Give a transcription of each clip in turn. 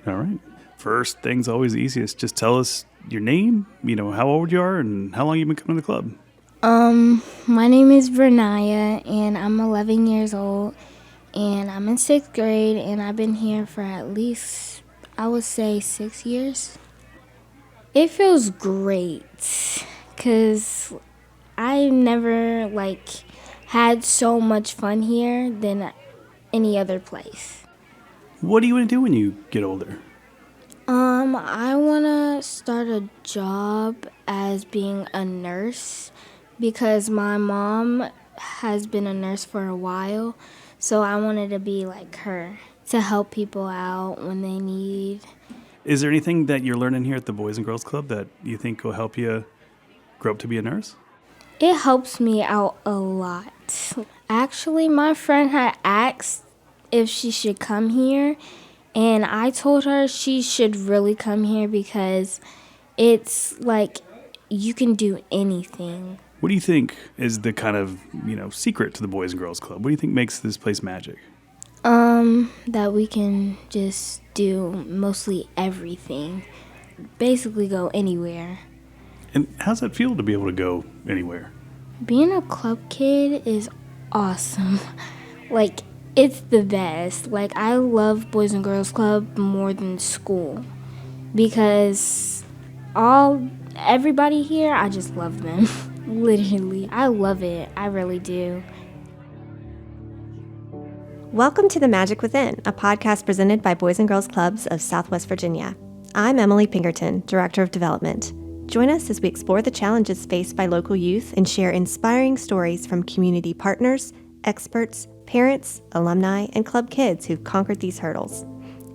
All right. First thing's always easiest. Just tell us your name, how old you are, and how long you've been coming to the club. My name is Vernaya, and I'm 11 years old, and I'm in 6th grade, and I've been here for at least, I would say, 6 years. It feels great, because I never, had so much fun here than any other place. What do you want to do when you get older? I want to start a job as being a nurse because my mom has been a nurse for a while, so I wanted to be like her to help people out when they need. Is there anything that you're learning here at the Boys and Girls Club that you think will help you grow up to be a nurse? It helps me out a lot. Actually, my friend had asked if she should come here, and I told her she should really come here because it's like you can do anything. What do you think is the kind of, secret to the Boys and Girls Club? What do you think makes this place magic? That we can just do mostly everything. Basically go anywhere. And how's that feel to be able to go anywhere? Being a club kid is awesome. It's the best. I love Boys and Girls Club more than school because everybody here, I just love them. Literally. I love it. I really do. Welcome to The Magic Within, a podcast presented by Boys and Girls Clubs of Southwest Virginia. I'm Emily Pinkerton, Director of Development. Join us as we explore the challenges faced by local youth and share inspiring stories from community partners, experts, parents, alumni, and club kids who've conquered these hurdles.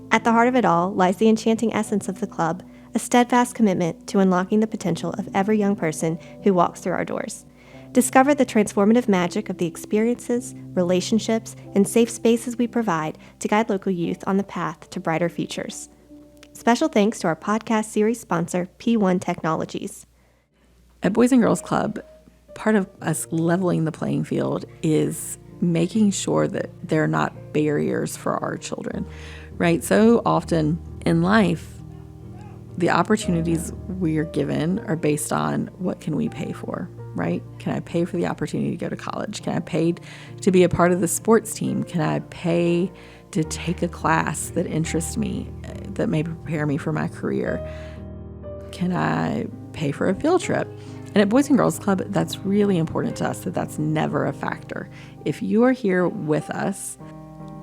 At the heart of it all lies the enchanting essence of the club, a steadfast commitment to unlocking the potential of every young person who walks through our doors. Discover the transformative magic of the experiences, relationships, and safe spaces we provide to guide local youth on the path to brighter futures. Special thanks to our podcast series sponsor, P1 Technologies. At Boys and Girls Club, part of us leveling the playing field is making sure that there are not barriers for our children, right? So often in life, the opportunities we are given are based on what can we pay for, right? Can I pay for the opportunity to go to college? Can I pay to be a part of the sports team? Can I pay to take a class that interests me, that may prepare me for my career? Can I pay for a field trip? And at Boys and Girls Club, that's really important to us that that's never a factor. If you are here with us,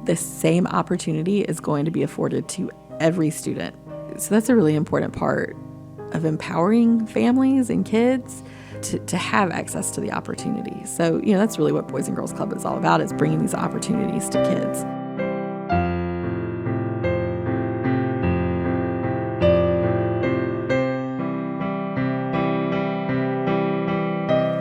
the same opportunity is going to be afforded to every student. So that's a really important part of empowering families and kids to have access to the opportunity. So, that's really what Boys and Girls Club is all about, is bringing these opportunities to kids.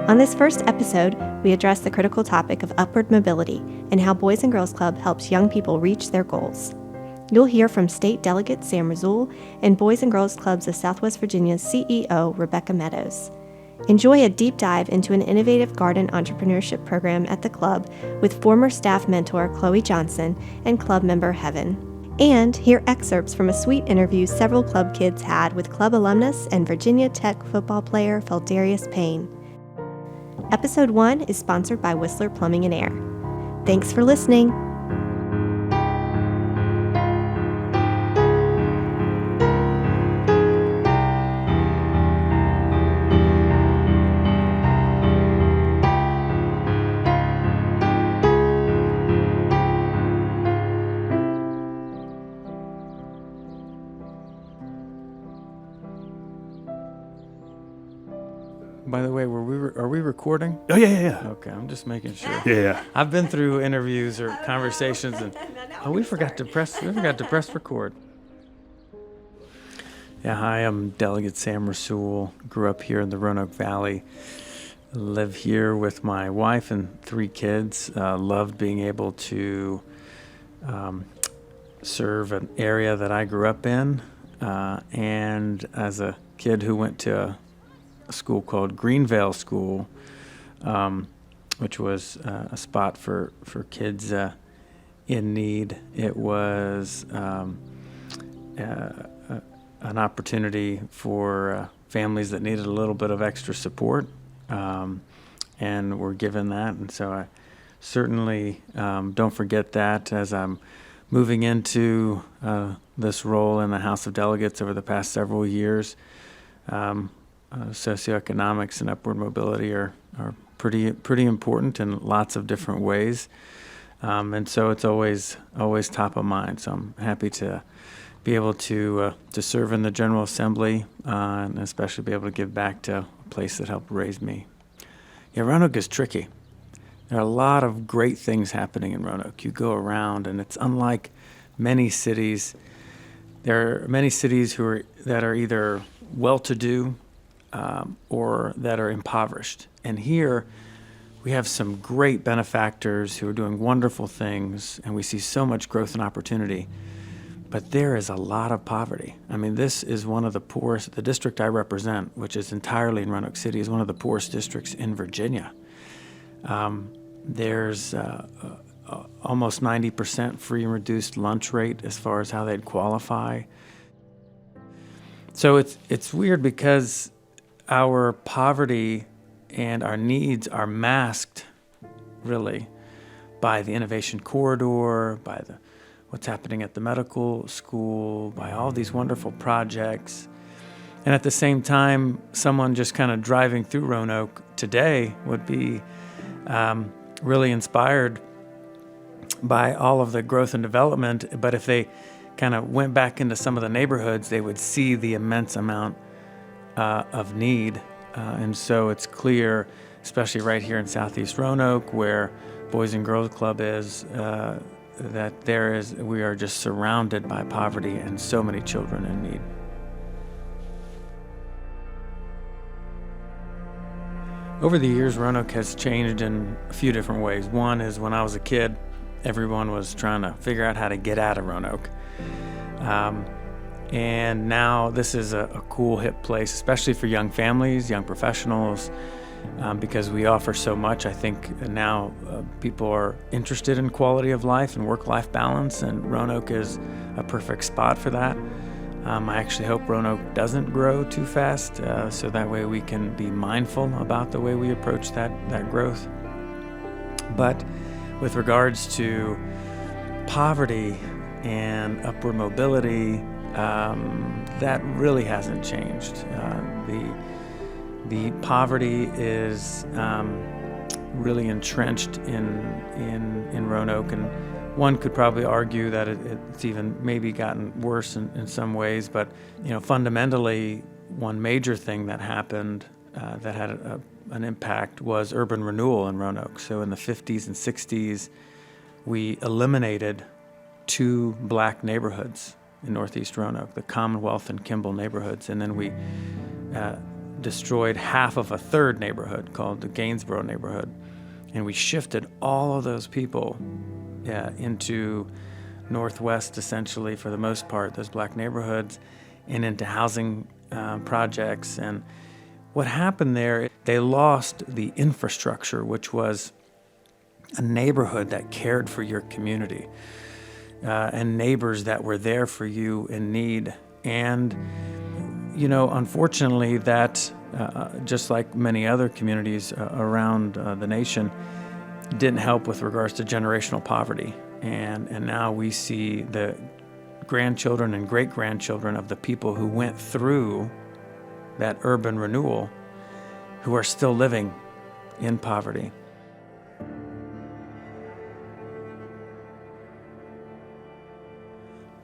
On this first episode, we address the critical topic of upward mobility and how Boys and Girls Club helps young people reach their goals. You'll hear from State Delegate Sam Rasoul and Boys and Girls Clubs of Southwest Virginia's CEO, Rebecca Meadows. Enjoy a deep dive into an innovative garden entrepreneurship program at the club with former staff mentor Chloe Johnson and club member Heaven. And hear excerpts from a sweet interview several club kids had with club alumnus and Virginia Tech football player Pheldarius Payne. Episode 1 is sponsored by Whistler Plumbing and Air. Thanks for listening. By the way, are we recording? Oh, yeah. Okay, I'm just making sure. Yeah. I've been through interviews or conversations, and we forgot to press record. Yeah, hi, I'm Delegate Sam Rasoul. Grew up here in the Roanoke Valley. Live here with my wife and 3 kids. Loved being able to serve an area that I grew up in. And as a kid who went to a school called Greenvale School, which was a spot for kids in need. It was an opportunity for families that needed a little bit of extra support, and we're given that. And so I certainly don't forget that as I'm moving into this role in the House of Delegates over the past several years. Socioeconomics and upward mobility are pretty important in lots of different ways. And so it's always top of mind. So I'm happy to be able to serve in the General Assembly, and especially be able to give back to a place that helped raise me. Yeah, Roanoke is tricky. There are a lot of great things happening in Roanoke. You go around, and it's unlike many cities. There are many cities that are either well-to-do or that are impoverished. And here, we have some great benefactors who are doing wonderful things, and we see so much growth and opportunity. But there is a lot of poverty. I mean, this is one of the poorest. The district I represent, which is entirely in Roanoke City, is one of the poorest districts in Virginia. There's almost 90% free and reduced lunch rate as far as how they'd qualify. So it's weird because our poverty and our needs are masked, really, by the innovation corridor, by what's happening at the medical school, by all these wonderful projects. And at the same time, someone just kind of driving through Roanoke today would be really inspired by all of the growth and development. But if they kind of went back into some of the neighborhoods, they would see the immense amount of need. And so it's clear, especially right here in Southeast Roanoke, where Boys and Girls Club is, that we are just surrounded by poverty and so many children in need. Over the years, Roanoke has changed in a few different ways. One is when I was a kid, everyone was trying to figure out how to get out of Roanoke. And now this is a cool, hip place, especially for young families, young professionals, because we offer so much. I think now people are interested in quality of life and work-life balance, and Roanoke is a perfect spot for that. I actually hope Roanoke doesn't grow too fast, so that way we can be mindful about the way we approach that growth. But with regards to poverty and upward mobility, that really hasn't changed. The poverty is really entrenched in Roanoke, and one could probably argue that it's even maybe gotten worse in some ways. But fundamentally, one major thing that happened that had an impact was urban renewal in Roanoke. So in the 50s and 60s, we eliminated 2 black neighborhoods in Northeast Roanoke, the Commonwealth and Kimball neighborhoods, and then we destroyed half of a third neighborhood called the Gainsboro neighborhood, and we shifted all of those people into Northwest, essentially, for the most part, those black neighborhoods, and into housing projects. And what happened there, they lost the infrastructure, which was a neighborhood that cared for your community, and neighbors that were there for you in need. And unfortunately, that just like many other communities around the nation, didn't help with regards to generational poverty. And now we see the grandchildren and great-grandchildren of the people who went through that urban renewal who are still living in poverty.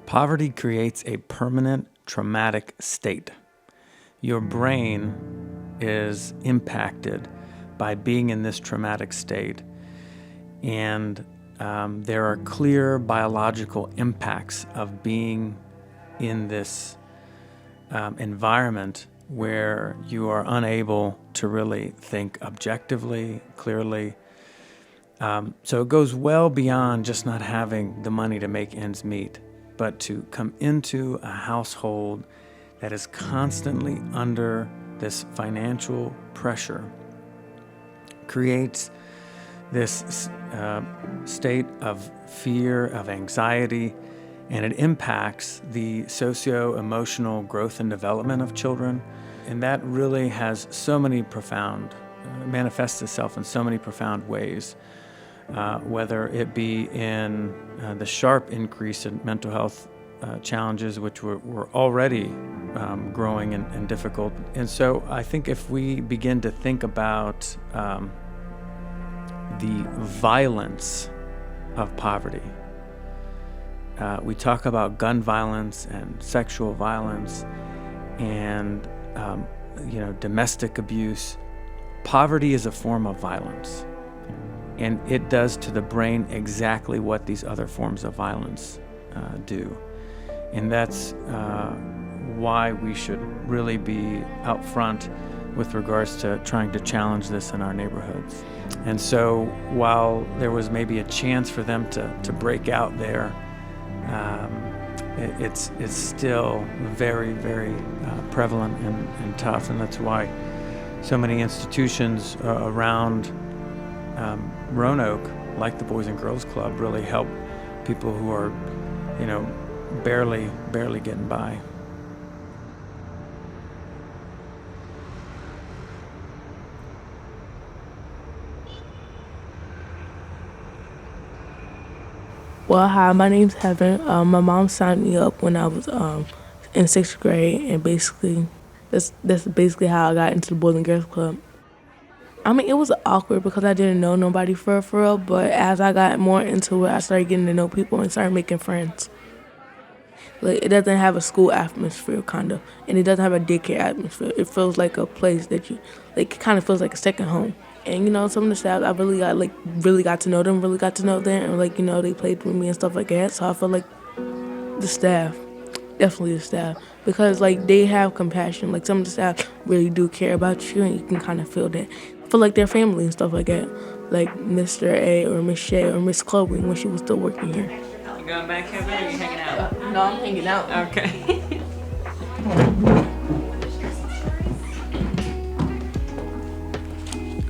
Poverty creates a permanent traumatic state. Your brain is impacted by being in this traumatic state, and there are clear biological impacts of being in this environment where you are unable to really think objectively, clearly. So it goes well beyond just not having the money to make ends meet, but to come into a household that is constantly under this financial pressure creates this state of fear, of anxiety, and it impacts the socio-emotional growth and development of children. And that really has so many profound, manifests itself in so many profound ways, whether it be in the sharp increase in mental health challenges, which were already growing and difficult. And so I think if we begin to think about the violence of poverty, we talk about gun violence and sexual violence and domestic abuse. Poverty is a form of violence, and it does to the brain exactly what these other forms of violence do. And that's why we should really be out front with regards to trying to challenge this in our neighborhoods. And so while there was maybe a chance for them to break out there, it's still very, very prevalent and tough. And that's why so many institutions around Roanoke, like the Boys and Girls Club, really help people who are, barely getting by. Well, hi, my name's Heaven. My mom signed me up when I was in 6th grade, and basically, that's basically how I got into the Boys and Girls Club. I mean, it was awkward because I didn't know nobody for real, but as I got more into it, I started getting to know people and started making friends. Like, it doesn't have a school atmosphere, kind of, and it doesn't have a daycare atmosphere. It feels like a place that you, like, it kind of feels like a second home. And, some of the staff, I really got to know them, and, they played with me and stuff like that. So I feel like the staff, definitely the staff, because, they have compassion. Like, some of the staff really do care about you, and you can kind of feel that. I feel like they're family and stuff like that. Like Mr. A or Miss Shay or Miss Chloe when she was still working here. You going back, Kevin, or you hanging out? No, I'm hanging out. Okay.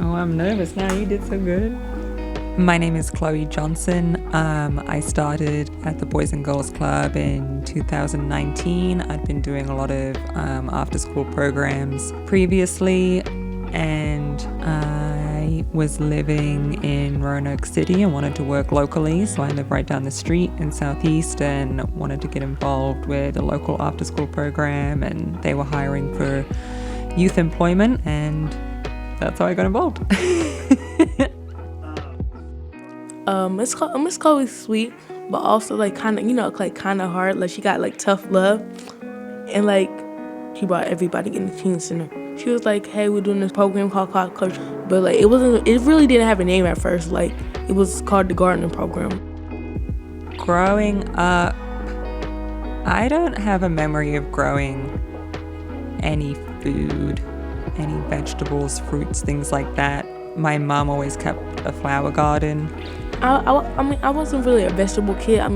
Oh, I'm nervous now. You did so good. My name is Chloe Johnson. I started at the Boys and Girls Club in 2019. I'd been doing a lot of after-school programs previously, and I was living in Roanoke City and wanted to work locally, so I live right down the street in Southeast and wanted to get involved with a local after-school program, and they were hiring for youth employment, and that's how I got involved. Miss Chloe's sweet, but also kind of hard. Like, she got tough love, and she brought everybody in the teen center. She was like, "Hey, we're doing this program called Coach," but it really didn't have a name at first. It was called the Gardening Program. Growing up, I don't have a memory of growing any food, any vegetables, fruits, things like that. My mom always kept a flower garden. I wasn't really a vegetable kid. I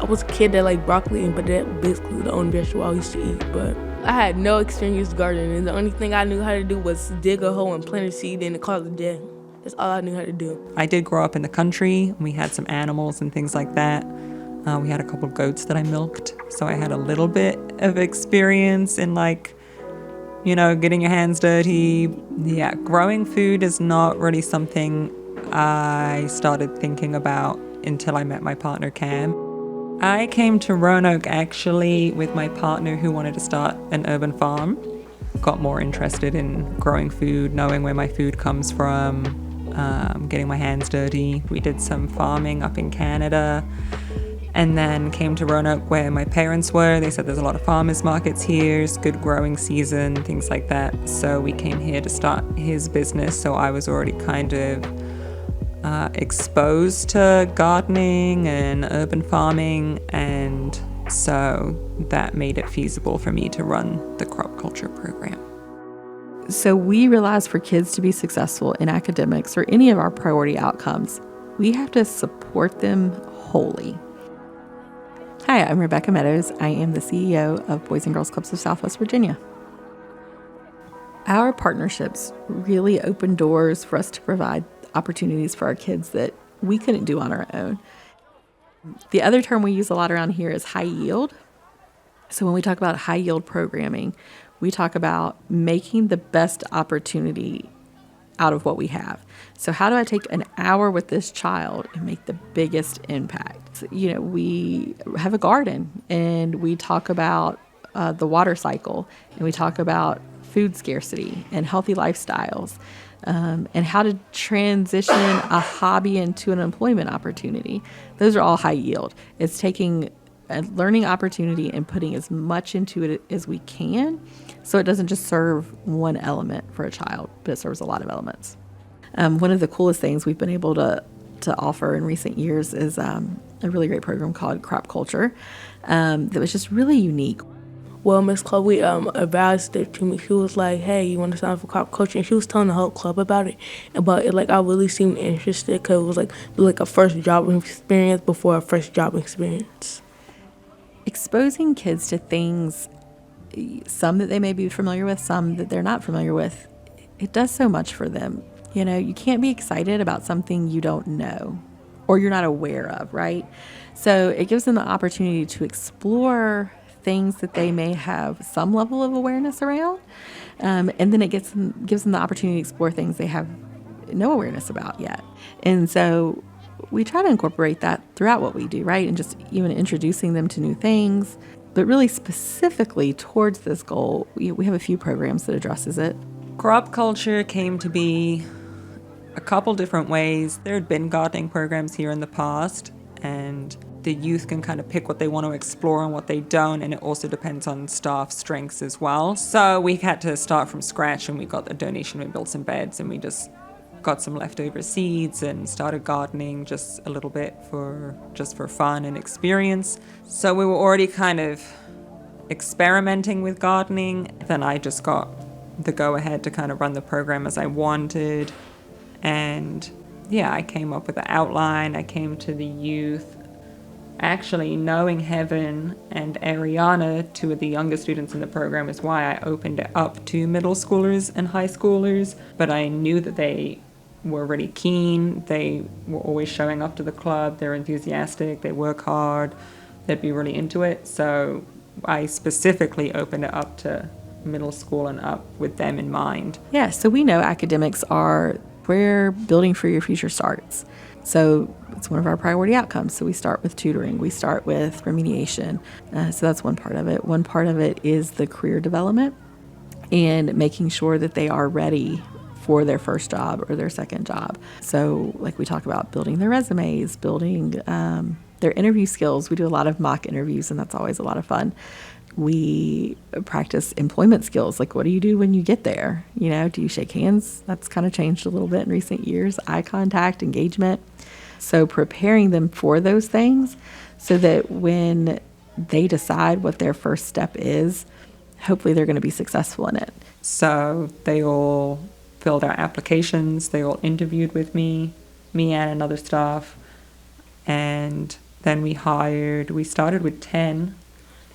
was a kid that liked broccoli, but that basically the only vegetable I used to eat. But I had no experience gardening. The only thing I knew how to do was dig a hole and plant a seed and call it a day. That's all I knew how to do. I did grow up in the country. We had some animals and things like that. We had a couple of goats that I milked, so I had a little bit of experience in getting your hands dirty. Yeah, growing food is not really something I started thinking about until I met my partner, Cam. I came to Roanoke actually with my partner who wanted to start an urban farm. Got more interested in growing food, knowing where my food comes from, getting my hands dirty. We did some farming up in Canada, and then came to Roanoke where my parents were. They said there's a lot of farmers markets here, it's good growing season, things like that. So we came here to start his business. So I was already kind of exposed to gardening and urban farming, and so that made it feasible for me to run the crop culture program. So we realize for kids to be successful in academics or any of our priority outcomes, we have to support them wholly. Hi, I'm Rebecca Meadows. I am the CEO of Boys and Girls Clubs of Southwest Virginia. Our partnerships really open doors for us to provide opportunities for our kids that we couldn't do on our own. The other term we use a lot around here is high yield. So when we talk about high yield programming, we talk about making the best opportunity out of what we have. So how do I take an hour with this child and make the biggest impact? So, we have a garden and we talk about the water cycle, and we talk about food scarcity and healthy lifestyles, and how to transition a hobby into an employment opportunity. Those are all high yield. It's taking a learning opportunity and putting as much into it as we can, so it doesn't just serve one element for a child, but it serves a lot of elements. One of the coolest things we've been able to offer in recent years is a really great program called Crop Culture that was just really unique. Well, Miss Chloe advised it to me. She was like, hey, you want to sign up for crop coaching? And she was telling the whole club about it. But I really seemed interested because it was like a first job experience before a first job experience. Exposing kids to things, some that they may be familiar with, some that they're not familiar with, it does so much for them. You can't be excited about something you don't know or you're not aware of, right? So it gives them the opportunity to explore things that they may have some level of awareness around, and then it gives them the opportunity to explore things they have no awareness about yet. And so we try to incorporate that throughout what we do, right? And just even introducing them to new things, but really specifically towards this goal, we have a few programs that addresses it. Crop culture came to be a couple different ways. There had been gardening programs here in the past, and the youth can kind of pick what they want to explore and what they don't, and it also depends on staff strengths as well. So we had to start from scratch, and we got the donation, we built some beds, and we just got some leftover seeds and started gardening just a little bit for fun and experience. So we were already kind of experimenting with gardening. Then I just got the go-ahead to kind of run the program as I wanted. And yeah, I came up with the outline. I came to the youth. Actually, knowing Heaven and Ariana, two of the younger students in the program, is why I opened it up to middle schoolers and high schoolers. But I knew that they were really keen. They were always showing up to the club. They're enthusiastic. They work hard. They'd be really into it. So I specifically opened it up to middle school and up with them in mind. Yeah, so we know academics are where building for your future starts. So it's one of our priority outcomes. So we start with tutoring. We start with remediation. So that's one part of it. One part of it is the career development and making sure that they are ready for their first job or their second job. So like we talk about building their resumes, building their interview skills. We do a lot of mock interviews, and that's always a lot of fun. We practice employment skills, like what do you do when you get there? Do you shake hands? That's kind of changed a little bit in recent years. Eye contact, engagement. So preparing them for those things so that when they decide what their first step is, hopefully they're going to be successful in it. So they all filled out applications. They all interviewed with me and another staff. And then we started with 10.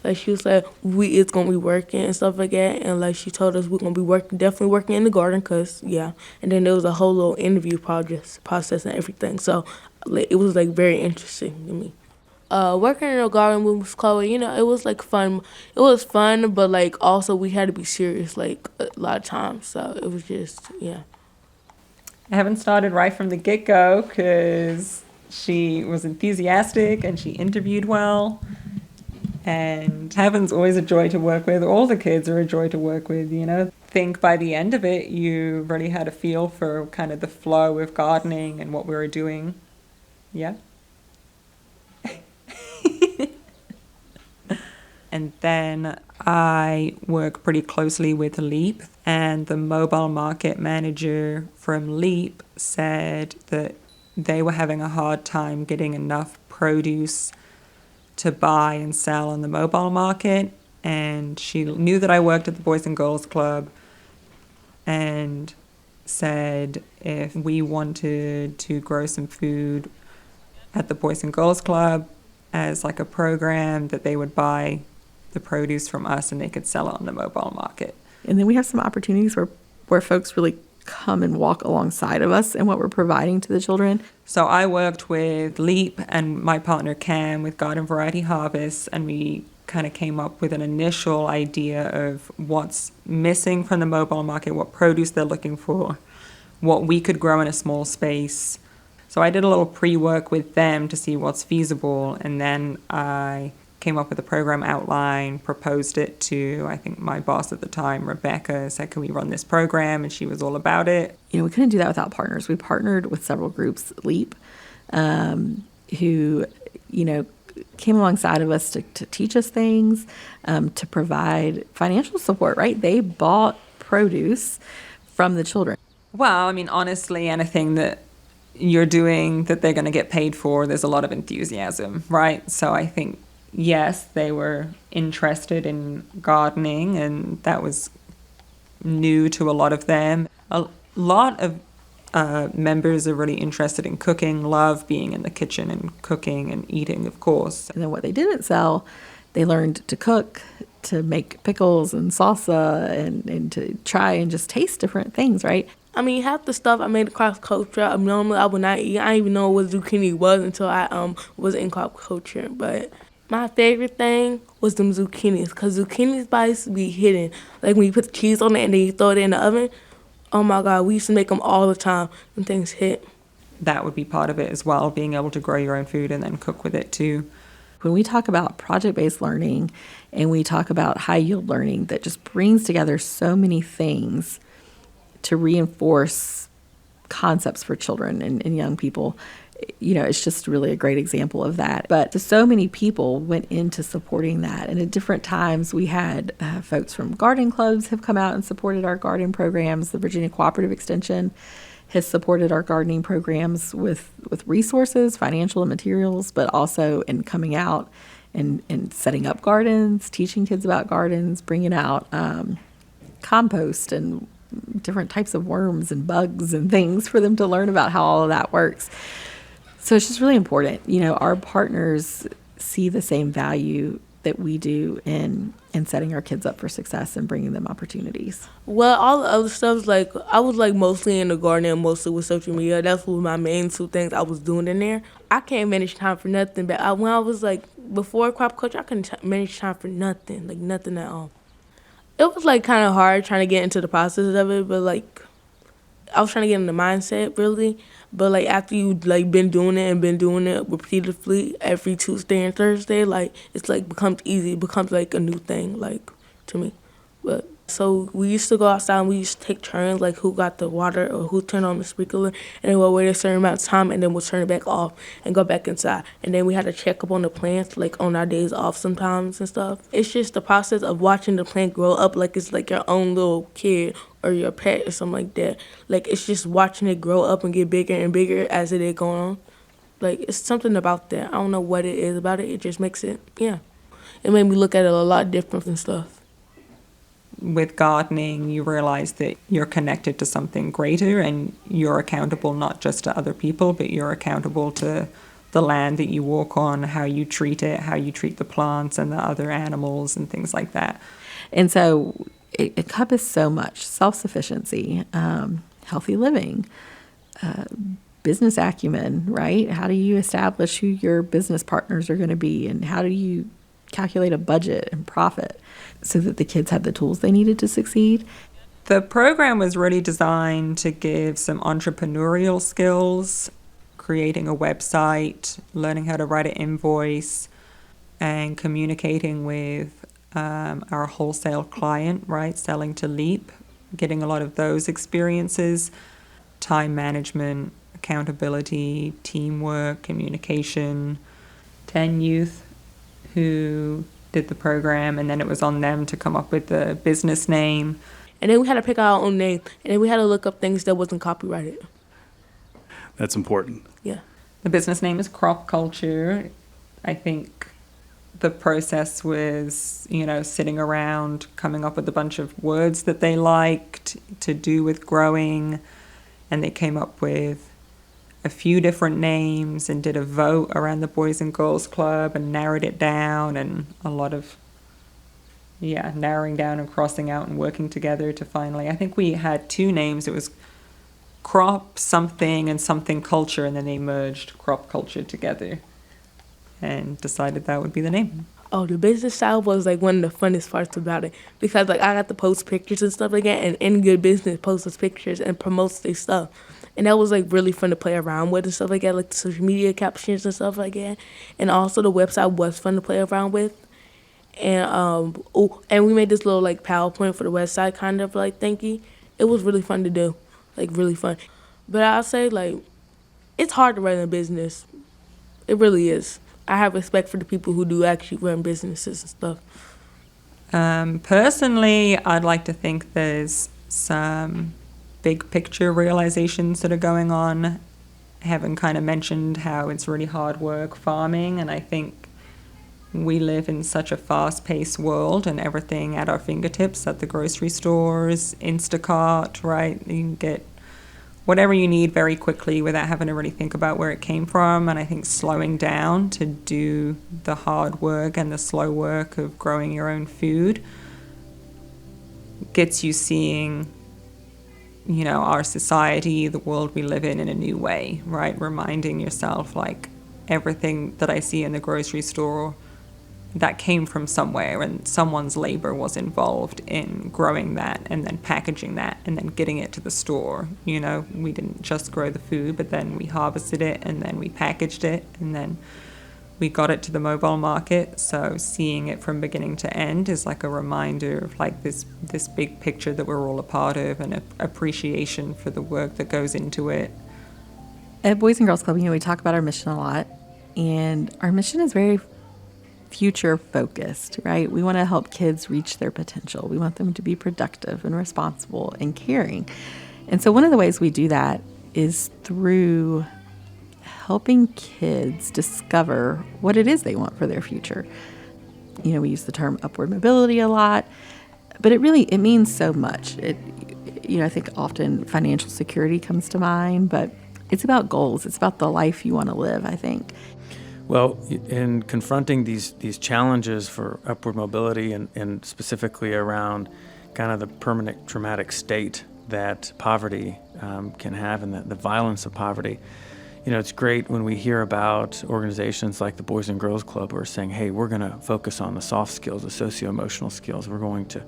Like she was like, it's gonna be working and stuff like that, and like she told us we're gonna be definitely working in the garden, cause yeah. And then there was a whole little interview process and everything. So it was like very interesting to me. Working in the garden with Miss Chloe, it was like fun. It was fun, but like also we had to be serious like a lot of times. So it was just yeah. I haven't started right from the get-go because she was enthusiastic and she interviewed well. And Heaven's always a joy to work with. All the kids are a joy to work with, I think by the end of it, you really had a feel for kind of the flow of gardening and what we were doing. Yeah. And then I work pretty closely with LEAP, and the mobile market manager from LEAP said that they were having a hard time getting enough produce to buy and sell on the mobile market, and she knew that I worked at the Boys and Girls Club and said if we wanted to grow some food at the Boys and Girls Club as like a program, that they would buy the produce from us and they could sell it on the mobile market. And then we have some opportunities where folks really come and walk alongside of us in what we're providing to the children. So I worked with Leap and my partner Cam with Garden Variety Harvest, and we kind of came up with an initial idea of what's missing from the mobile market, what produce they're looking for, what we could grow in a small space. So I did a little pre-work with them to see what's feasible, and then I came up with a program outline, proposed it to, I think, my boss at the time, Rebecca, said, can we run this program? And she was all about it. You know, we couldn't do that without partners. We partnered with several groups, Leap, who, you know, came alongside of us to teach us things, to provide financial support, right? They bought produce from the children. Well, I mean, honestly, anything that you're doing that they're going to get paid for, there's a lot of enthusiasm, right? So I think, yes, they were interested in gardening, and that was new to a lot of them. A lot of members are really interested in cooking, love being in the kitchen and cooking and eating, of course. And then what they didn't sell, they learned to cook, to make pickles and salsa, and to try and just taste different things, right? I mean, half the stuff I made cross culture, normally I would not eat. I didn't even know what zucchini was until I was in crop culture. But my favorite thing was them zucchinis, because zucchini spice be hidden. Like when you put the cheese on it and then you throw it in the oven, oh my God, we used to make them all the time when things hit. That would be part of it as well, being able to grow your own food and then cook with it too. When we talk about project-based learning and we talk about high-yield learning, that just brings together so many things to reinforce concepts for children and young people. You know, it's just really a great example of that. But so many people went into supporting that. And at different times, we had folks from garden clubs have come out and supported our garden programs. The Virginia Cooperative Extension has supported our gardening programs with resources, financial and materials, but also in coming out and setting up gardens, teaching kids about gardens, bringing out compost and different types of worms and bugs and things for them to learn about how all of that works. So it's just really important. You know, our partners see the same value that we do in setting our kids up for success and bringing them opportunities. Well, all the other stuff, like, I was, like, mostly in the garden and mostly with social media. That's what my main two things I was doing in there. I can't manage time for nothing, but when I was, like, before crop culture, I couldn't manage time for nothing, like, nothing at all. It was, like, kind of hard trying to get into the process of it, but, like, I was trying to get in the mindset, really. But, like, after you, like, been doing it repeatedly every Tuesday and Thursday, like, it's, like, becomes easy. It becomes, like, a new thing, like, to me. But so we used to go outside and we used to take turns, like, who got the water or who turned on the sprinkler, and then we'll wait a certain amount of time, and then we'll turn it back off and go back inside. And then we had to check up on the plants, like, on our days off sometimes and stuff. It's just the process of watching the plant grow up like it's, like, your own little kid or your pet or something like that. Like, it's just watching it grow up and get bigger and bigger as it is going on. Like, it's something about that. I don't know what it is about it. It just makes it, yeah. It made me look at it a lot different and stuff. With gardening, you realize that you're connected to something greater and you're accountable not just to other people, but you're accountable to the land that you walk on, how you treat it, how you treat the plants and the other animals and things like that. And so it encompasses so much: self-sufficiency, healthy living, business acumen, right? How do you establish who your business partners are going to be, and how do you calculate a budget and profit so that the kids had the tools they needed to succeed? The program was really designed to give some entrepreneurial skills, creating a website, learning how to write an invoice, and communicating with our wholesale client, right? Selling to Leap, getting a lot of those experiences, time management, accountability, teamwork, communication. 10 youth who did the program, and then it was on them to come up with the business name. And then we had to pick our own name, and then we had to look up things that wasn't copyrighted. That's important. Yeah. The business name is Crop Culture. I think the process was, you know, sitting around, coming up with a bunch of words that they liked to do with growing, and they came up with a few different names and did a vote around the Boys and Girls Club and narrowed it down, and a lot of, narrowing down and crossing out and working together to finally, I think we had two names. It was crop something and something culture, and then they merged crop culture together and decided that would be the name. Oh, the business side was like one of the funnest parts about it because like I got to post pictures and stuff like that, and any good business posts pictures and promotes their stuff, and that was like really fun to play around with and stuff like that, like the social media captions and stuff like that, and also the website was fun to play around with, and and we made this little like PowerPoint for the website kind of like thingy. It was really fun to do, like really fun, but I'll say like it's hard to run a business. It really is. I have respect for the people who do actually run businesses and stuff. Personally, I'd like to think there's some big picture realizations that are going on. Heaven kind of mentioned how it's really hard work farming, and I think we live in such a fast-paced world and everything at our fingertips at the grocery stores, Instacart, right? You can get whatever you need very quickly without having to really think about where it came from. And I think slowing down to do the hard work and the slow work of growing your own food gets you seeing, you know, our society, the world we live in a new way, right? Reminding yourself, like, everything that I see in the grocery store, that came from somewhere, and someone's labor was involved in growing that and then packaging that and then getting it to the store. You know, we didn't just grow the food, but then we harvested it and then we packaged it and then we got it to the mobile market. So seeing it from beginning to end is like a reminder of like this big picture that we're all a part of, and appreciation for the work that goes into it. At Boys and Girls Club, you know, we talk about our mission a lot, and our mission is very future focused, right? We want to help kids reach their potential. We want them to be productive and responsible and caring. And so one of the ways we do that is through helping kids discover what it is they want for their future. You know, we use the term upward mobility a lot, but it means so much. I think often financial security comes to mind, but it's about goals. It's about the life you want to live, I think. Well, in confronting these challenges for upward mobility and specifically around kind of the permanent traumatic state that poverty can have, and the violence of poverty, you know, it's great when we hear about organizations like the Boys and Girls Club who are saying, hey, we're going to focus on the soft skills, the socio-emotional skills. We're going to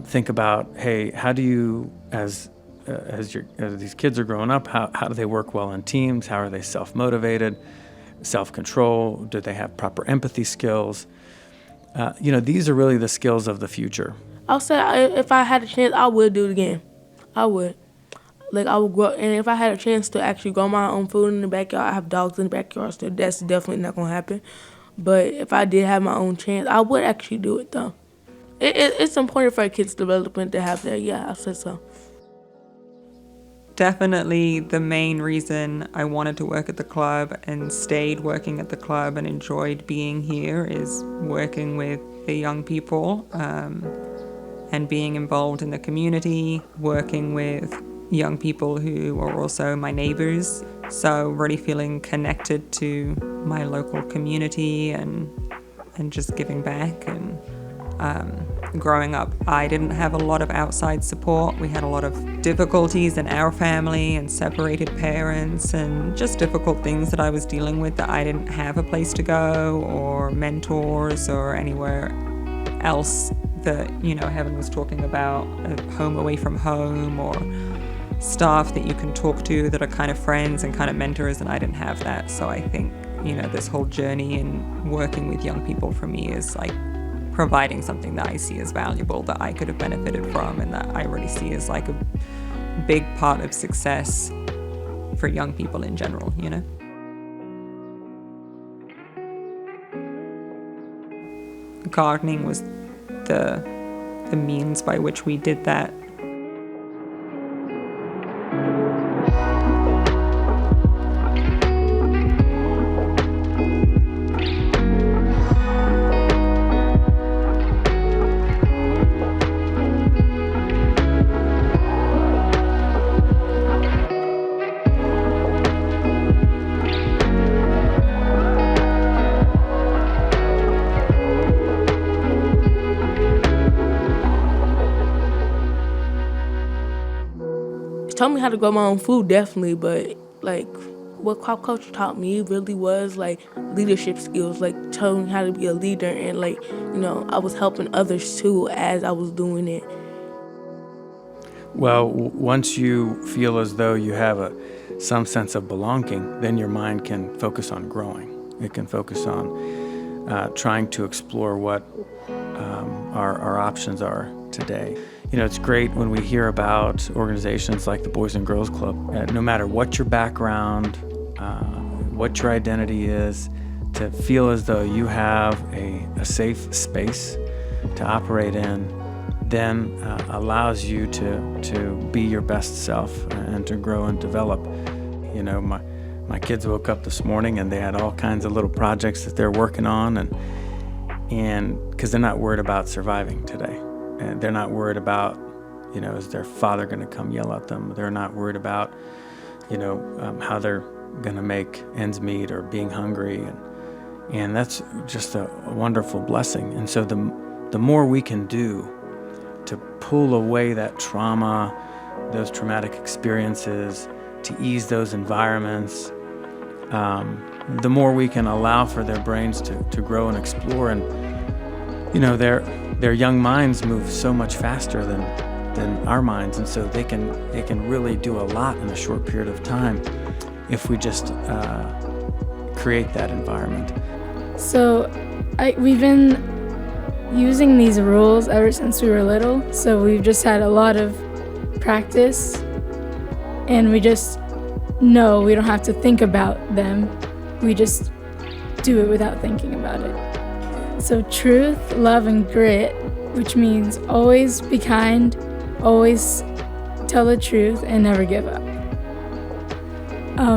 think about, hey, how do you, as these kids are growing up, how do they work well in teams? How are they self-motivated? Self-control? Do they have proper empathy skills? These are really the skills of the future. I'll say if I had a chance, I would do it again. I would. Like, I would grow, and if I had a chance to actually grow my own food in the backyard, I have dogs in the backyard, so that's definitely not going to happen. But if I did have my own chance, I would actually do it, though. It's important for a kid's development to have that. Yeah, I said so. Definitely the main reason I wanted to work at the club and stayed working at the club and enjoyed being here is working with the young people and being involved in the community, working with young people who are also my neighbors. So really feeling connected to my local community and just giving back. And growing up, I didn't have a lot of outside support. We had a lot of difficulties in our family and separated parents and just difficult things that I was dealing with, that I didn't have a place to go or mentors or anywhere else that, you know, Heaven was talking about, a home away from home or staff that you can talk to that are kind of friends and kind of mentors, and I didn't have that. So I think, you know, this whole journey in working with young people for me is like providing something that I see as valuable, that I could have benefited from, and that I really see as like a big part of success for young people in general, you know? Gardening was the means by which we did that. taught me how to grow my own food, definitely, but like what crop culture taught me really was like leadership skills, like telling me how to be a leader, and like, you know, I was helping others too as I was doing it. Well, once you feel as though you have some sense of belonging, then your mind can focus on growing. It can focus on trying to explore what our options are today. You know, it's great when we hear about organizations like the Boys and Girls Club. No matter what your background, what your identity is, to feel as though you have a safe space to operate in, then allows you to be your best self and to grow and develop. You know, my kids woke up this morning and they had all kinds of little projects that they're working on, and because they're not worried about surviving today. And they're not worried about, you know, is their father going to come yell at them? They're not worried about, you know, how they're going to make ends meet or being hungry, and that's just a wonderful blessing. And so the more we can do to pull away that trauma, those traumatic experiences, to ease those environments, the more we can allow for their brains to grow and explore. And you know, their young minds move so much faster than our minds, and so they can really do a lot in a short period of time if we just create that environment. So we've been using these rules ever since we were little, so we've just had a lot of practice, and we just know we don't have to think about them. We just do it without thinking about it. So truth, love, and grit, which means always be kind, always tell the truth, and never give up.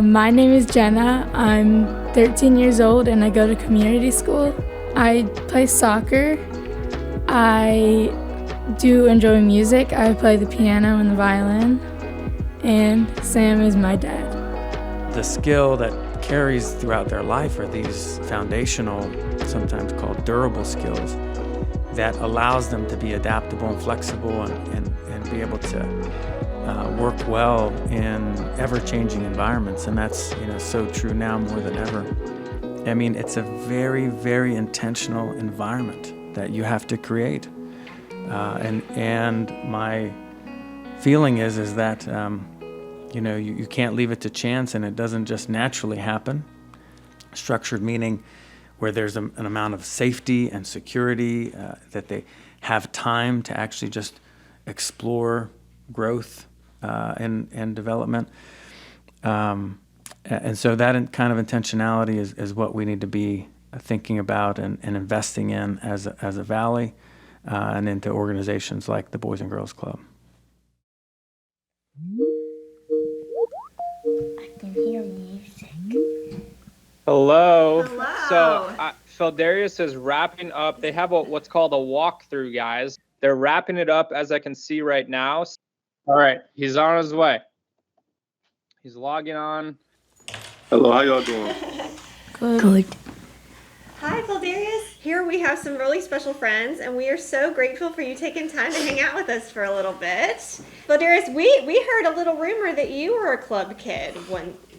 My name is Jenna. I'm 13 years old and I go to community school. I play soccer. I do enjoy music. I play the piano and the violin. And Sam is my dad. The skill that carries throughout their life are these foundational, sometimes called durable skills, that allows them to be adaptable and flexible and be able to work well in ever-changing environments. And that's, you know, so true now more than ever. I mean, it's a very, very intentional environment that you have to create. And my feeling is that, you know, you can't leave it to chance, and it doesn't just naturally happen. Structured meaning where there's an amount of safety and security, that they have time to actually just explore growth and development. And so that kind of intentionality is what we need to be thinking about and investing in as a valley, and into organizations like the Boys and Girls Club. I can hear music. Hello. So Pheldarius is wrapping up. They have what's called a walkthrough, guys. They're wrapping it up, as I can see right now. All right, he's on his way. He's logging on. Hello, how y'all doing? Good. Hi, Pheldarius. Here we have some really special friends, and we are so grateful for you taking time to hang out with us for a little bit. Pheldarius, we heard a little rumor that you were a club kid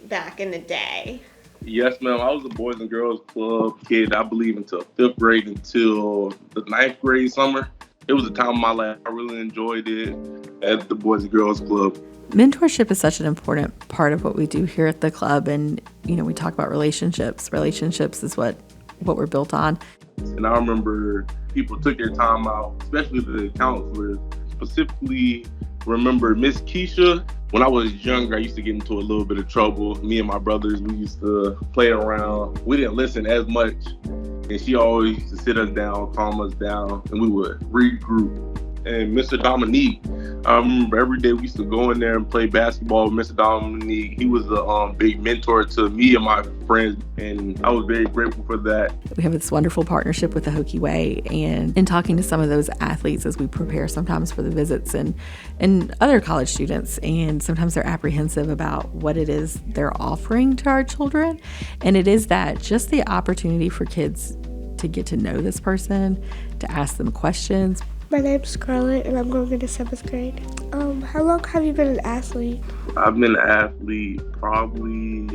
back in the day. Yes, ma'am. I was a Boys and Girls Club kid, I believe, until 5th grade until the 9th grade summer. It was a time of my life. I really enjoyed it at the Boys and Girls Club. Mentorship is such an important part of what we do here at the club. And, you know, we talk about relationships. Relationships is what we're built on. And I remember people took their time out, especially the counselors. Specifically, remember Miss Keisha. When I was younger, I used to get into a little bit of trouble. Me and my brothers, we used to play around. We didn't listen as much. And she always used to sit us down, calm us down, and we would regroup. And Mr. Dominique, I remember every day we used to go in there and play basketball with Mr. Dominique. He was a big mentor to me and my friends, and I was very grateful for that. We have this wonderful partnership with the Hokie Way, and in talking to some of those athletes as we prepare sometimes for the visits and other college students, and sometimes they're apprehensive about what it is they're offering to our children. And it is that just the opportunity for kids to get to know this person, to ask them questions, My name's Scarlett, and I'm going into 7th grade. How long have you been an athlete? I've been an athlete probably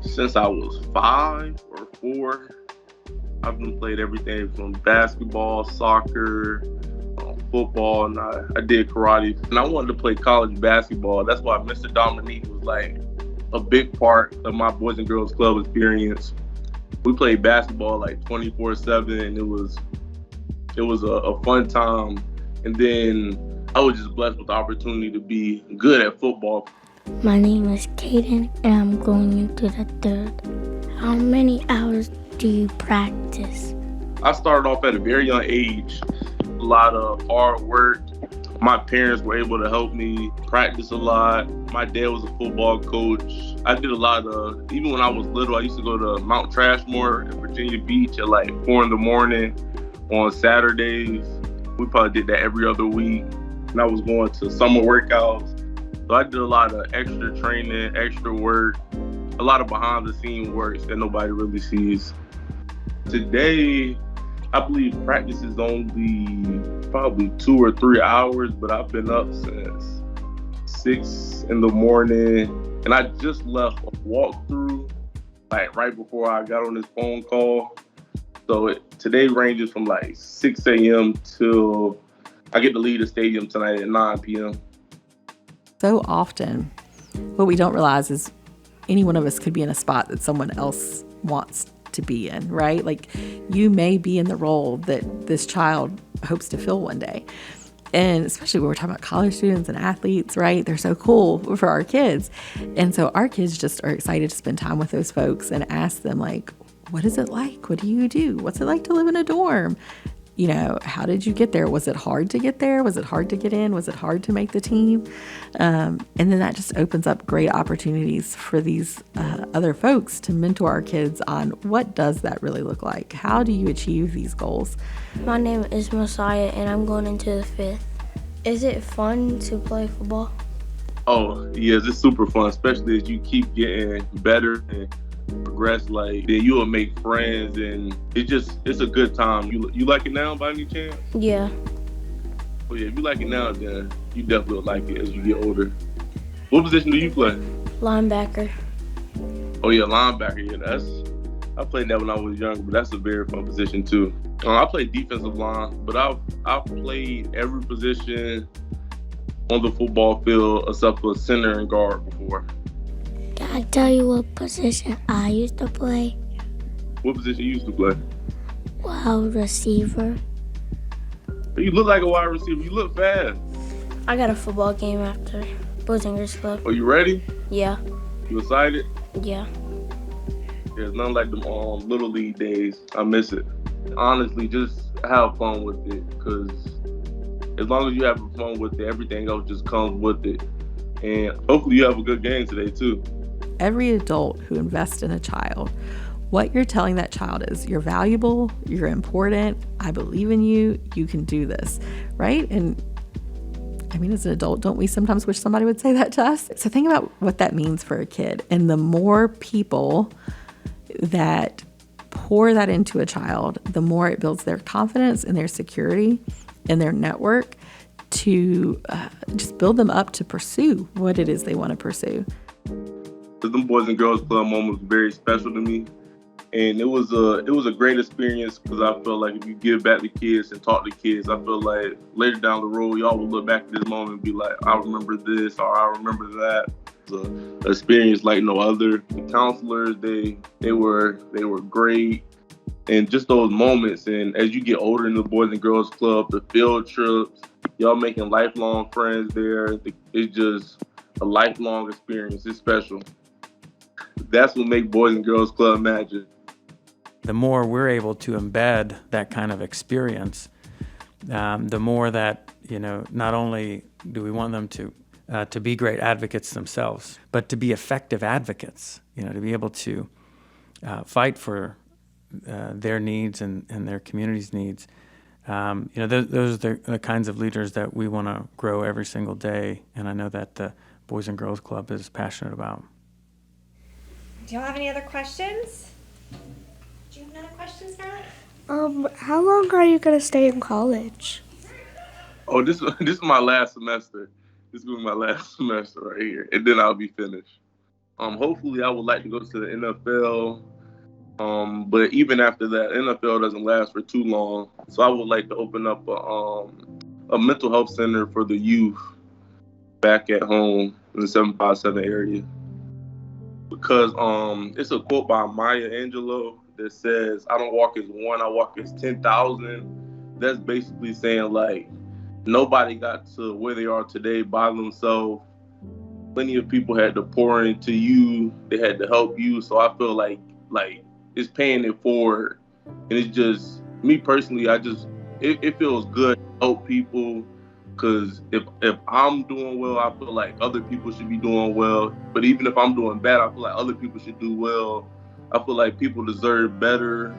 since I was 5 or 4. I've been played everything from basketball, soccer, football, and I did karate. And I wanted to play college basketball. That's why Mr. Dominique was like a big part of my Boys and Girls Club experience. We played basketball like 24/7, and it was a fun time. And then I was just blessed with the opportunity to be good at football. My name is Kaden, and I'm going into the 3rd. How many hours do you practice? I started off at a very young age. A lot of hard work. My parents were able to help me practice a lot. My dad was a football coach. I did a lot of, even when I was little, I used to go to Mount Trashmore in Virginia Beach at like 4 in the morning on Saturdays. We probably did that every other week. And I was going to summer workouts. So I did a lot of extra training, extra work, a lot of behind the scenes work that nobody really sees. Today, I believe practice is only probably 2 or 3 hours, but I've been up since 6 in the morning. And I just left a walkthrough like right before I got on this phone call. So today ranges from like 6 a.m. till I get to leave the stadium tonight at 9 p.m. So often, what we don't realize is any one of us could be in a spot that someone else wants to be in, right? Like you may be in the role that this child hopes to fill one day. And especially when we're talking about college students and athletes, right? They're so cool for our kids. And so our kids just are excited to spend time with those folks and ask them like, what is it like? What do you do? What's it like to live in a dorm? You know, how did you get there? Was it hard to get there? Was it hard to get in? Was it hard to make the team? And then that just opens up great opportunities for these other folks to mentor our kids on what does that really look like? How do you achieve these goals? My name is Messiah, and I'm going into the 5th. Is it fun to play football? Oh, yes, it's super fun, especially as you keep getting better and progress. Like, then you will make friends, and it's a good time. You like it now by any chance? Yeah. Oh yeah, if you like it now, then you definitely will like it as you get older. What position do you play? Linebacker. Oh yeah, linebacker. Yeah, I played that when I was younger, but that's a very fun position too. I played defensive line, but I've played every position on the football field except for center and guard before. Can I tell you what position I used to play? What position you used to play? Wide receiver. You look like a wide receiver. You look fast. I got a football game after Boys and Girls Club. Are you ready? Yeah. You excited? Yeah. There's nothing like them Little League days. I miss it. Honestly, just have fun with it, because as long as you have fun with it, everything else just comes with it. And hopefully you have a good game today too. Every adult who invests in a child, what you're telling that child is you're valuable, you're important, I believe in you, you can do this, right? And I mean, as an adult, don't we sometimes wish somebody would say that to us? So think about what that means for a kid. And the more people that pour that into a child, the more it builds their confidence and their security and their network to just build them up to pursue what it is they want to pursue. The Boys and Girls Club moment was very special to me. And it was a great experience, because I feel like if you give back to kids and talk to kids, I feel like later down the road, y'all will look back at this moment and be like, I remember this, or I remember that. It was an experience like no other. The counselors, they were great. And just those moments, and as you get older in the Boys and Girls Club, the field trips, y'all making lifelong friends there. It's just a lifelong experience. It's special. That's what makes Boys and Girls Club magic. The more we're able to embed that kind of experience, the more that, not only do we want them to be great advocates themselves, but to be effective advocates, to be able to fight for their needs and their community's needs. Those are the kinds of leaders that we want to grow every single day, and I know that the Boys and Girls Club is passionate about. Do y'all have any other questions? Do you have another question, Scarlett? How long are you gonna stay in college? Oh, this is my last semester. This will be my last semester right here, and then I'll be finished. Hopefully, I would like to go to the NFL. But even after that, NFL doesn't last for too long. So I would like to open up a mental health center for the youth back at home in the 757 area. Because it's a quote by Maya Angelou that says, "I don't walk as one, I walk as 10,000." That's basically saying like nobody got to where they are today by themselves. Plenty of people had to pour into you. They had to help you. So I feel like it's paying it forward. And it's just me personally. It feels good to help people because if I'm doing well, I feel like other people should be doing well. But even if I'm doing bad, I feel like other people should do well. I feel like people deserve better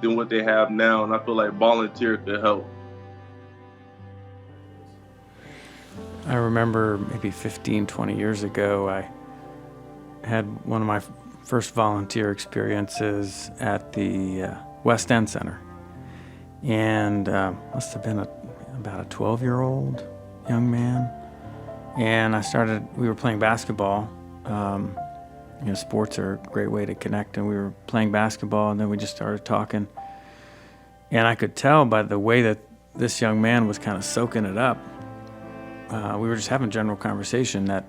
than what they have now, and I feel like volunteer could help. I remember maybe 15, 20 years ago, I had one of my first volunteer experiences at the West End Center. And must have been about a 12-year-old young man. And we were playing basketball. Sports are a great way to connect. And we were playing basketball, and then we just started talking. And I could tell by the way that this young man was kind of soaking it up. We were just having general conversation that,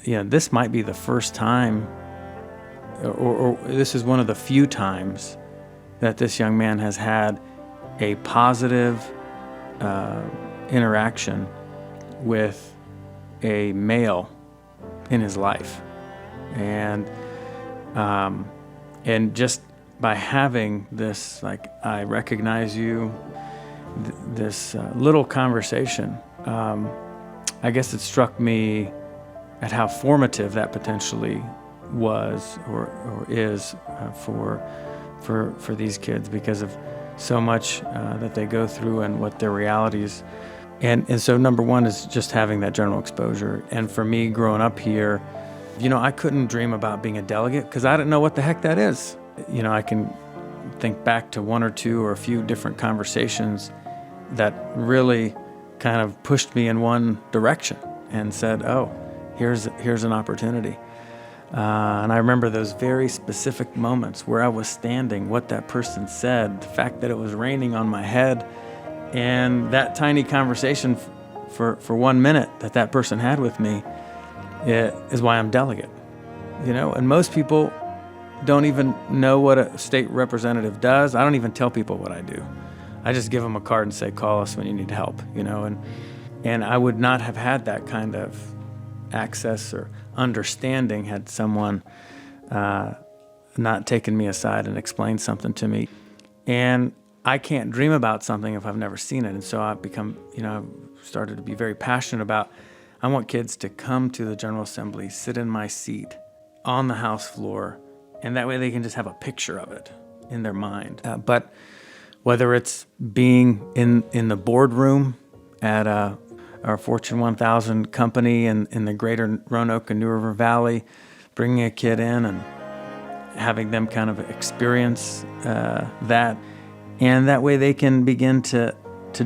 this might be the first time, or this is one of the few times that this young man has had a positive interaction with a male in his life. And just by having this, like, I recognize you, this little conversation, I guess it struck me at how formative that potentially was or is for these kids because of so much that they go through and what their realities. And so number one is just having that general exposure. And for me, growing up here, I couldn't dream about being a delegate because I didn't know what the heck that is. I can think back to one or two or a few different conversations that really kind of pushed me in one direction and said, oh, here's an opportunity. And I remember those very specific moments where I was standing, what that person said, the fact that it was raining on my head, and that tiny conversation for 1 minute that person had with me is why I'm delegate. And most people don't even know what a state representative does. I don't even tell people what I do. I just give them a card and say, call us when you need help, and I would not have had that kind of access or understanding had someone not taken me aside and explained something to me. And I can't dream about something if I've never seen it. And so I've become, I've started to be very passionate about, I want kids to come to the General Assembly, sit in my seat on the House floor, and that way they can just have a picture of it in their mind. But whether it's being in the boardroom at our Fortune 1000 company in the greater Roanoke and New River Valley, bringing a kid in and having them kind of experience that. And that way they can begin to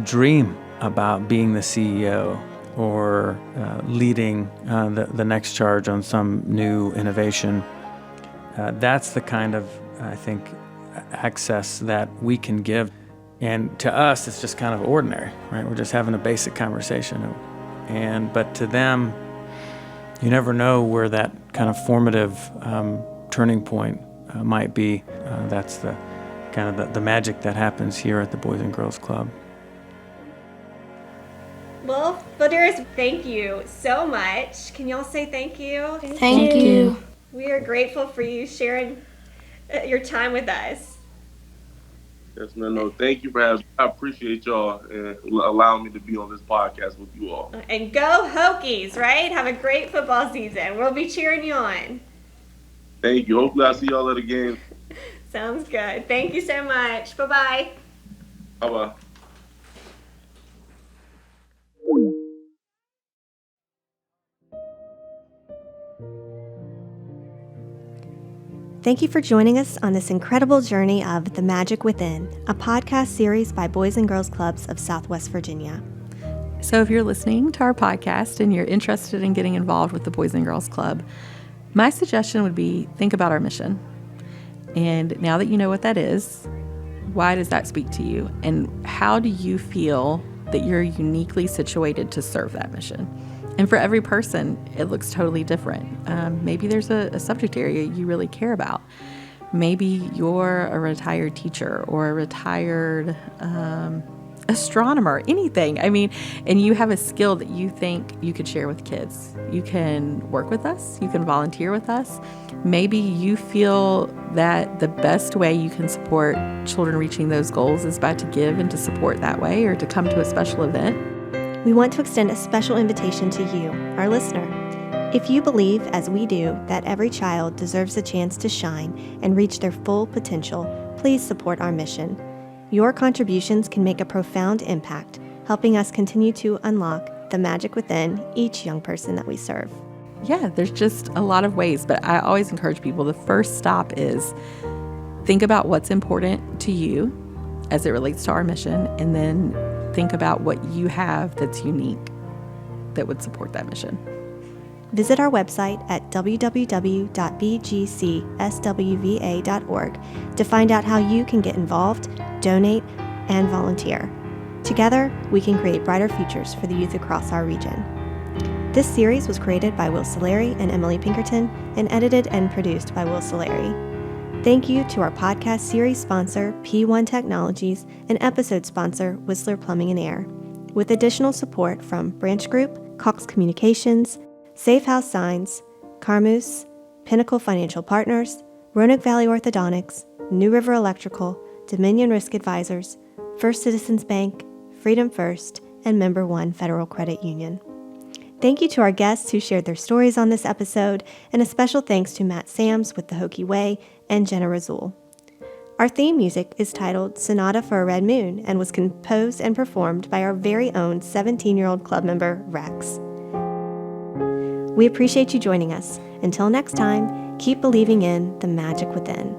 dream about being the CEO or leading the next charge on some new innovation. That's the kind of, I think, access that we can give. And to us, it's just kind of ordinary, right? We're just having a basic conversation. But to them, you never know where that kind of formative turning point might be. That's the kind of the magic that happens here at the Boys and Girls Club. Well, Pheldarius, thank you so much. Can y'all say thank you? Thank you. We are grateful for you sharing your time with us. Yes, no. Thank you for having me. I appreciate y'all and allowing me to be on this podcast with you all. And go Hokies, right? Have a great football season. We'll be cheering you on. Thank you. Hopefully I'll see y'all at a game. Sounds good. Thank you so much. Bye-bye. Bye-bye. Thank you for joining us on this incredible journey of The Magic Within, a podcast series by Boys and Girls Clubs of Southwest Virginia. So if you're listening to our podcast and you're interested in getting involved with the Boys and Girls Club, my suggestion would be think about our mission. And now that you know what that is, why does that speak to you? And how do you feel that you're uniquely situated to serve that mission? And for every person, it looks totally different. Maybe there's a subject area you really care about. Maybe you're a retired teacher or a retired astronomer, anything. I mean, and you have a skill that you think you could share with kids. You can work with us. You can volunteer with us. Maybe you feel that the best way you can support children reaching those goals is by to give and to support that way or to come to a special event. We want to extend a special invitation to you, our listener. If you believe, as we do, that every child deserves a chance to shine and reach their full potential, please support our mission. Your contributions can make a profound impact, helping us continue to unlock the magic within each young person that we serve. Yeah, there's just a lot of ways, but I always encourage people, the first stop is think about what's important to you as it relates to our mission, and then think about what you have that's unique that would support that mission. Visit our website at www.bgcswva.org to find out how you can get involved, donate, and volunteer. Together, we can create brighter futures for the youth across our region. This series was created by Will Solari and Emily Pinkerton and edited and produced by Will Solari. Thank you to our podcast series sponsor, P1 Technologies, and episode sponsor, Whistler Plumbing and Air, with additional support from Branch Group, Cox Communications, Safe House Signs, Carmoose, Pinnacle Financial Partners, Roanoke Valley Orthodontics, New River Electrical, Dominion Risk Advisors, First Citizens Bank, Freedom First, and Member One Federal Credit Union. Thank you to our guests who shared their stories on this episode, and a special thanks to Matt Sams with the Hokie Way and Jenna Rasoul. Our theme music is titled Sonata for a Red Moon and was composed and performed by our very own 17-year-old club member, Rex. We appreciate you joining us. Until next time, keep believing in the magic within.